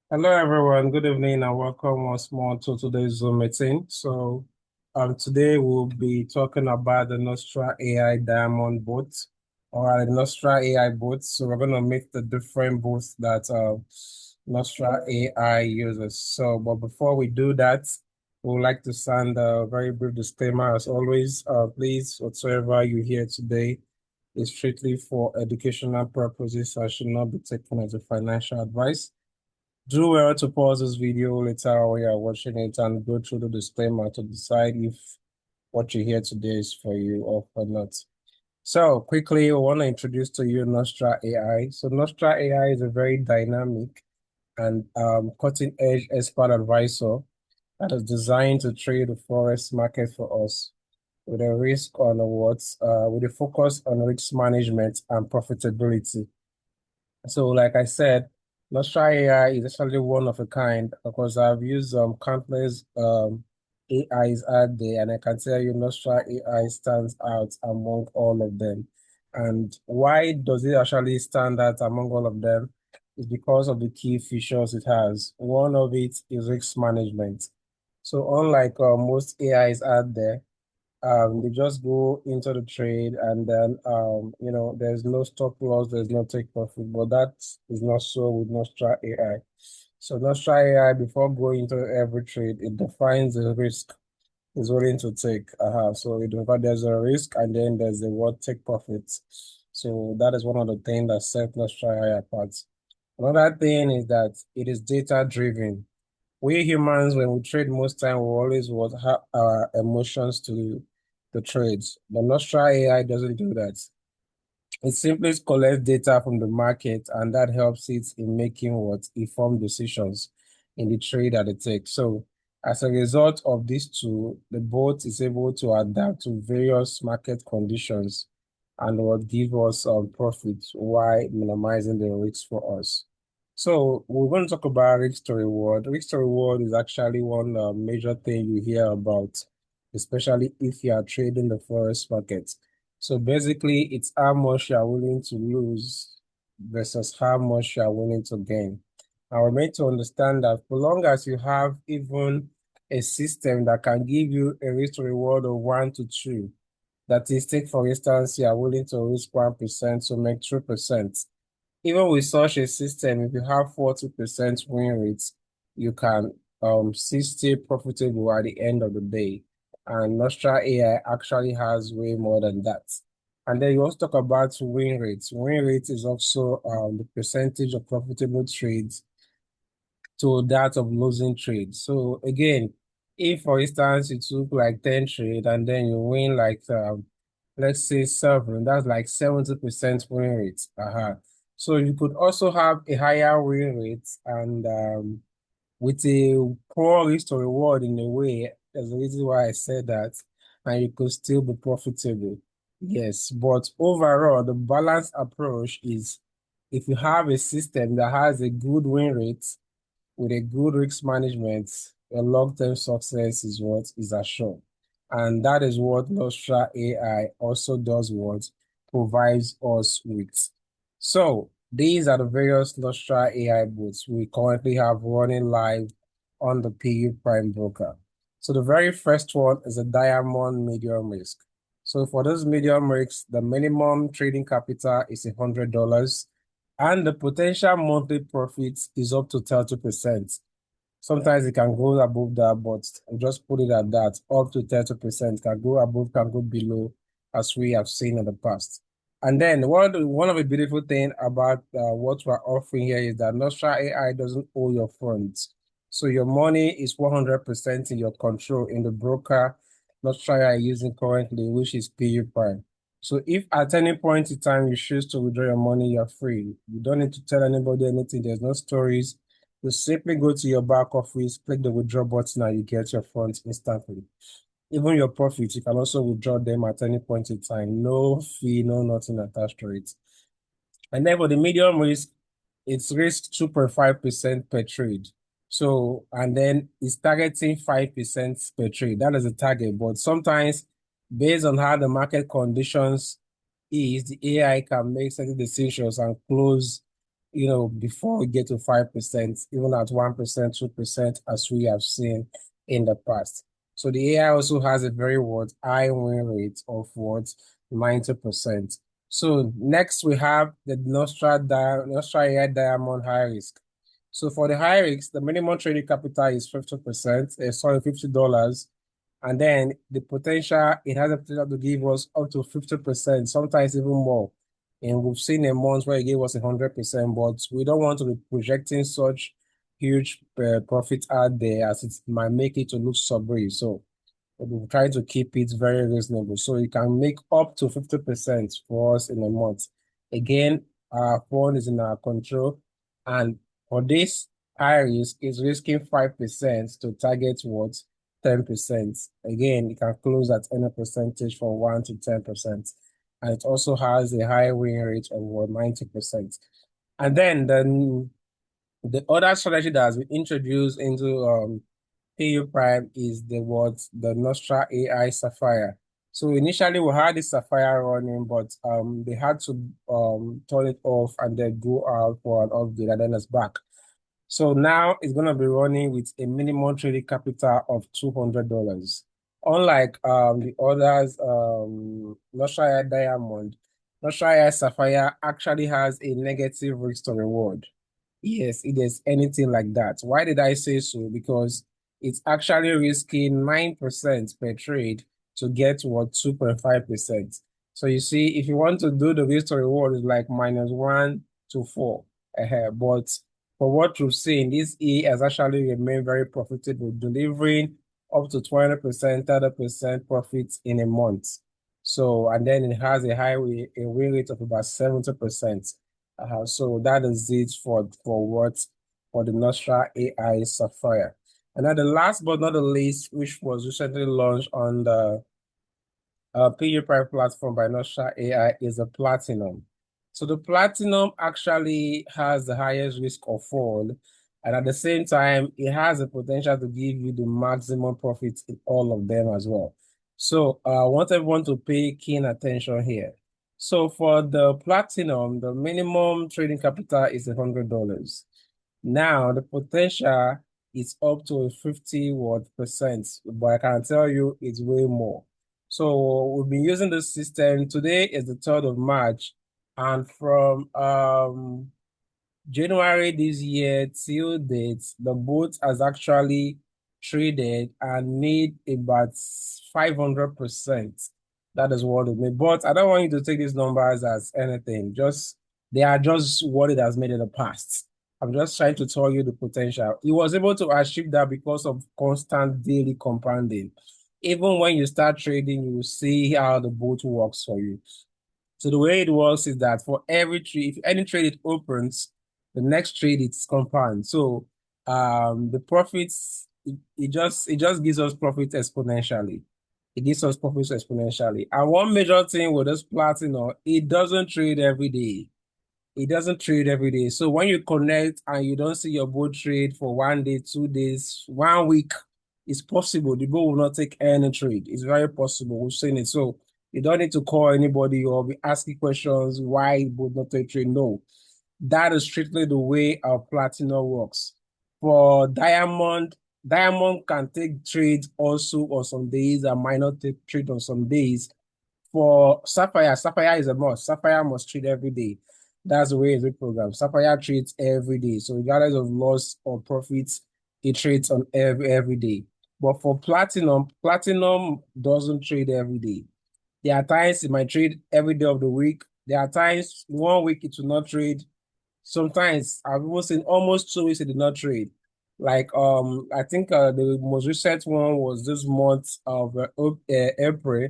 Hello, everyone. Good evening and welcome once more to today's Zoom meeting. Today we'll be talking about the Nostra AI Diamond bot or the Nostra AI bot. So, we're going to meet the different bots that Nostra AI uses. But before we do that, we would like to send a very brief disclaimer. As always, please, whatsoever you hear today is strictly for educational purposes and should not be taken as a financial advice. Do well to pause this video later while you're watching it and go through the disclaimer to decide if what you hear today is for you or for not. So quickly, I want to introduce to you Nostra AI. So Nostra AI is a very dynamic and cutting-edge expert advisor that is designed to trade the forex market for us with a risk on with a focus on risk management and profitability. So, like I said, Nostra AI is actually one of a kind because I've used countless AIs out there, and I can tell you Nostra AI stands out among all of them. And why does it actually stand out among all of them? Is because of the key features it has. One of it is risk management. So, unlike most AIs out there, they just go into the trade and then there's no stop loss, there's no take profit, but that is not so with Nostra AI. So Nostra AI, before going into every trade, it defines the risk it's willing to take. So there's a risk and then there's the word take profits. So that is one of the things that sets Nostra AI apart. Another thing is that it is data driven. We humans, when we trade, most time we always want have our emotions to the trades. But Nostra AI doesn't do that. It simply collects data from the market, and that helps it in making what informed decisions in the trade that it takes. So, as a result of these two, the bot is able to adapt to various market conditions and will give us profits while minimizing the risks for us. So, we're going to talk about risk to reward. Risk to reward is actually one major thing you hear about, especially if you are trading the forex market. So basically, it's how much you are willing to lose versus how much you are willing to gain. And we're meant to understand that for long as you have even a system that can give you a risk to reward of 1 to 2, that is, take for instance, you are willing to risk 1% to make 3%. Even with such a system, if you have 40% win rates, you can still profitable at the end of the day. And Nostra AI actually has way more than that. And then you also talk about win rates. Win rate is also the percentage of profitable trades to that of losing trades. So again, if for instance you took like 10 trade and then you win like let's say 7, that's like 70% win rate. So you could also have a higher win rate and with a poor risk to reward in a way. There's a reason why I said that, and you could still be profitable. Yes, but overall, the balanced approach is if you have a system that has a good win rate with a good risk management, a long-term success is what is assured. And that is what Nostra AI also does what provides us with. So these are the various Nostra AI bots we currently have running live on the PU Prime Broker. So the very first one is a Diamond Medium Risk. So for this medium risk, the minimum trading capital is $100 and the potential monthly profit is up to 30%. Sometimes it can go above that, but just put it at that, up to 30%, can go above, can go below, as we have seen in the past. And then one of the beautiful things about what we're offering here is that Nostra AI doesn't owe your funds. So your money is 100% in your control in the broker Nostra AI using currently, which is PU Prime. So if at any point in time you choose to withdraw your money, you're free. You don't need to tell anybody anything. There's no stories. You simply go to your back office, click the withdraw button, and you get your funds instantly. Even your profits, you can also withdraw them at any point in time. No fee, no nothing attached to it. And then for the medium risk, it's risk 2.5% per trade. So, and then it's targeting 5% per trade. That is the target. But sometimes, based on how the market conditions is, the AI can make certain decisions and close before we get to 5%, even at 1%, 2%, as we have seen in the past. So the AI also has a very high win rate of 90%. So next we have the Nostra AI Diamond High Risk. So for the high risk, the minimum trading capital is 50%, $50. And then the potential, it has a potential to give us up to 50%, sometimes even more. And we've seen a month where it gave us 100%, but we don't want to be projecting such huge profit out there as it might make it to look subdued. So we're trying to keep it very reasonable. So you can make up to 50% for us in a month. Again, our phone is in our control. And for this high risk, is risking 5% to target what? 10%. Again, it can close at any percentage from 1 to 10%. And it also has a high win rate of what, 90%. And then the other strategy that has been introduced into PU Prime is the Nostra AI Sapphire. So initially we had the Sapphire running, but they had to turn it off and then go out for an update, and then it's back. So now it's gonna be running with a minimum trading capital of $200. Unlike the others, Nostra AI Diamond, Nostra AI Sapphire actually has a negative risk to reward. Yes, it is anything like that. Why did I say so? Because it's actually risking 9% per trade to get what, 2.5%. So you see, if you want to do the risk to reward, it's like -1 to 4. But for what you've seen, this E has actually remained very profitable, delivering up to 20%, 30% profits in a month. So, and then it has a win rate of about 70%. So that is it for the Nostra AI Sapphire. And then the last but not the least, which was recently launched on the PewDiePie platform by Nostra AI, is the Platinum. So the Platinum actually has the highest risk of fall, and at the same time, it has the potential to give you the maximum profits in all of them as well. So I want everyone to pay keen attention here. So for the Platinum, the minimum trading capital is $100. Now the potential is up to 50%, but I can tell you it's way more. So we've been using this system. Today is the 3rd of March, and from January this year till date, the boat has actually traded and made about 500%. That is what it made. But I don't want you to take these numbers as anything. They are just what it has made in the past. I'm just trying to tell you the potential. He was able to achieve that because of constant daily compounding. Even when you start trading, you will see how the boat works for you. So the way it works is that for every trade, if any trade it opens, the next trade it's compound. So the profits it just gives us profit exponentially. It gives us profits exponentially. And one major thing with this platinum, it doesn't trade every day. It doesn't trade every day. So when you connect and you don't see your boat trade for 1 day, 2 days, 1 week, it's possible. The boat will not take any trade. It's very possible. We've seen it. So you don't need to call anybody or be asking questions why it would not take trade. No, that is strictly the way our platinum works. For diamond can take trade also on some days and might not take trade on some days. For Sapphire is a must. Sapphire must trade every day. That's the way it's programmed. Sapphire trades every day. So regardless of loss or profits, it trades on every day. But for Platinum doesn't trade every day. There are times it might trade every day of the week. There are times 1 week it will not trade. Sometimes I've even seen almost 2 weeks it did not trade. Like I think the most recent one was this month of April.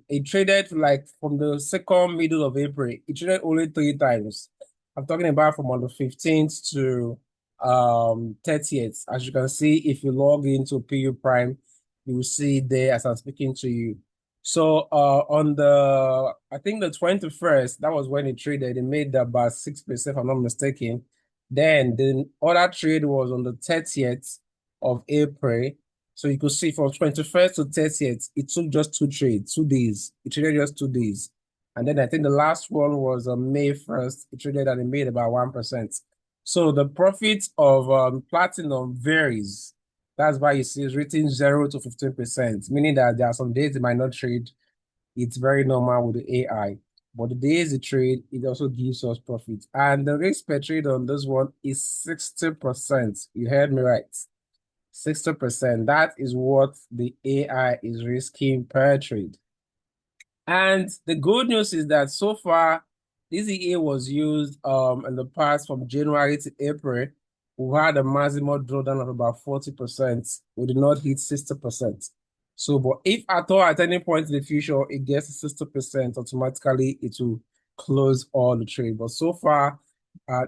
It traded like from the second middle of April. It traded only 3 times. I'm talking about from on the 15th to 30th. As you can see, if you log into PU Prime, you will see it there as I'm speaking to you. So on the I think the 21st, that was when it traded. It made about 6%, if I'm not mistaken. Then the other trade was on the 30th of April. So you could see from 21st to 30th, it took just 2 trades, 2 days. It traded just 2 days. And then I think the last one was on May 1st. It traded and it made about 1%. So the profit of platinum varies. That's why you see it's written 0 to 15%, meaning that there are some days it might not trade. It's very normal with the AI. But the days it trade, it also gives us profit. And the risk per trade on this one is 60%. You heard me right. 60%. That is what the AI is risking per trade. And the good news is that so far, this EA was used in the past from January to April. We had a maximum drawdown of about 40%. We did not hit 60%. So, but if at all at any point in the future it gets to 60%, automatically it will close all the trade. But so far,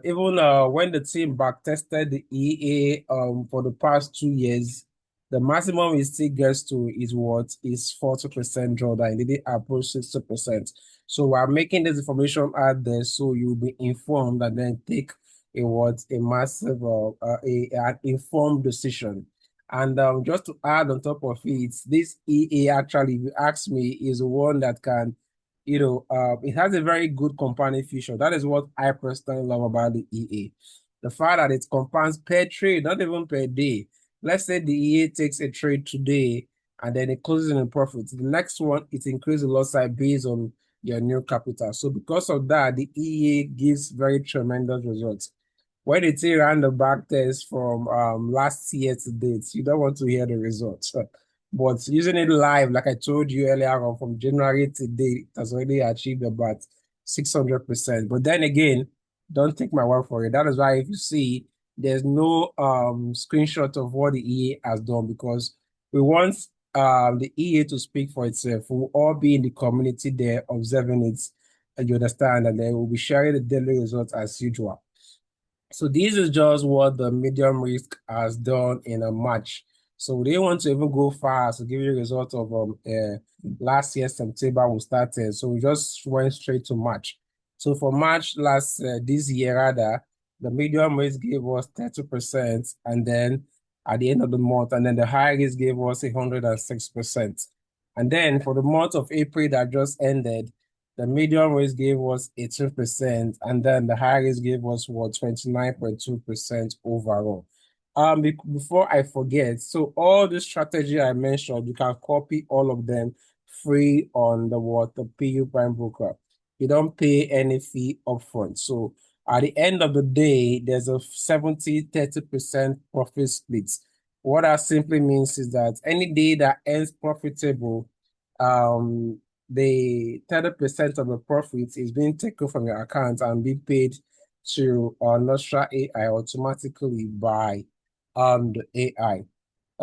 even when the team back tested the EA for the past 2 years, the maximum it still gets to is what is 40% drawdown. It didn't approach 60%. So we're making this information out there so you'll be informed and then take a massive an informed decision. And just to add on top of it, this EA actually, if you ask me, is one that can, it has a very good compounding feature. That is what I personally love about the EA. The fact that it compounds per trade, not even per day. Let's say the EA takes a trade today and then it closes in a profit. The next one, it increases the lot size based on your new capital. So because of that, the EA gives very tremendous results. When they take ran the back test from last year to date, you don't want to hear the results. But using it live, like I told you earlier on, from January to date, it has already achieved about 600%. But then again, don't take my word for it. That is why if you see, there's no screenshot of what the EA has done because we want the EA to speak for itself. We'll all be in the community there observing it, and you understand, and then we'll be sharing the daily results as usual. So this is just what the medium risk has done in a match. So they want to even go far to give you a result of last year September we started. So we just went straight to March. So for March this year rather, the medium risk gave us 30%, and then at the end of the month, and then the high risk gave us 106%. And then for the month of April that just ended, the medium risk gave us 18%, and then the high risk gave us what 29.2% overall. Before I forget, so all the strategy I mentioned, you can copy all of them free on the PU Prime Broker. You don't pay any fee upfront. So at the end of the day, there's a 70-30% profit split. What that simply means is that any day that ends profitable, the 30% of the profits is being taken from your account and being paid to Nostra AI automatically by the AI.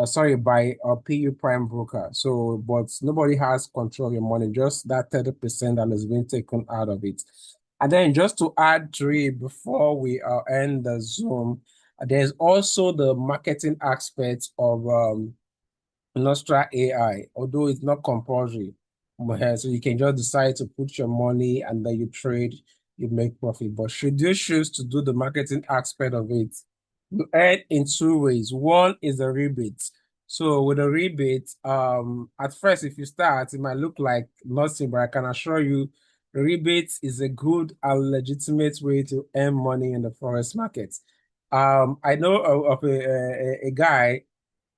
Sorry, by a PU Prime Broker. So, but nobody has control of your money, just that 30% that is being taken out of it. And then just to add to it before we end the Zoom, there's also the marketing aspect of Nostra AI, although it's not compulsory. So you can just decide to put your money and then you trade, you make profit. But should you choose to do the marketing aspect of it, you earn in two ways. One is the rebate. So with a rebate, at first, if you start, it might look like nothing, but I can assure you, rebate is a good and legitimate way to earn money in the forex market. I know of a guy,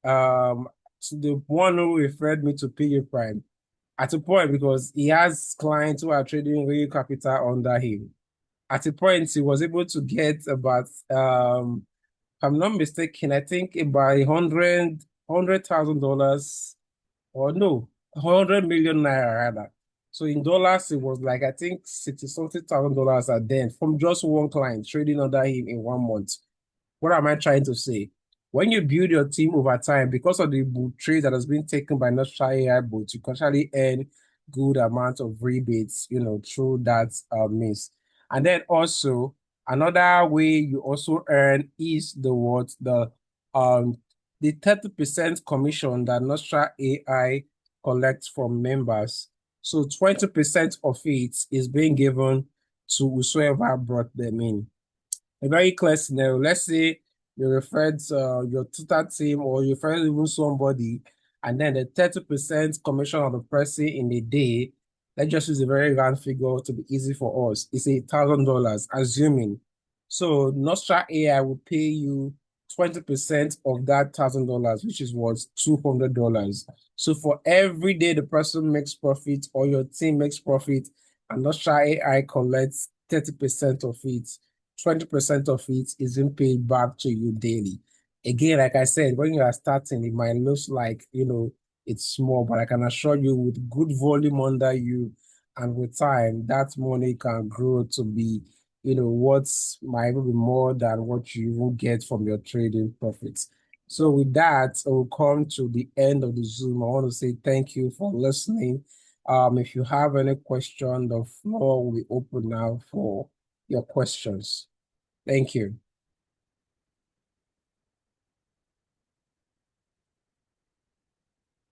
so the one who referred me to PU Prime at a point because he has clients who are trading real capital under him. At a point, he was able to get about, if I'm not mistaken, I think about $100,000 or no, 100 million naira rather. So in dollars, it was like I think 60 something thousand dollars a day from just one client trading under him in 1 month. What am I trying to say? When you build your team over time, because of the trade that has been taken by Nostra AI bots, you can actually earn good amount of rebates, through that means. And then also another way you also earn is the 30% commission that Nostra AI collects from members. So 20% of it is being given to whosoever brought them in. A very clear scenario. Let's say you referred your tutor team or you referred even somebody, and then the 30% commission of the person in a day let's just use a very round figure to be easy for us. It's $1,000, assuming. So Nostra AI will pay you 20% of that $1,000, which is worth $200. So for every day the person makes profit or your team makes profit, and Nostra AI collects 30% of it, 20% of it isn't paid back to you daily. Again, like I said, when you are starting, it might look like, it's small, but I can assure you with good volume under you and with time, that money can grow to be, what's might even be more than what you will get from your trading profits. So with that, we'll come to the end of the Zoom. I want to say thank you for listening. If you have any question, the floor will be open now for your questions. Thank you.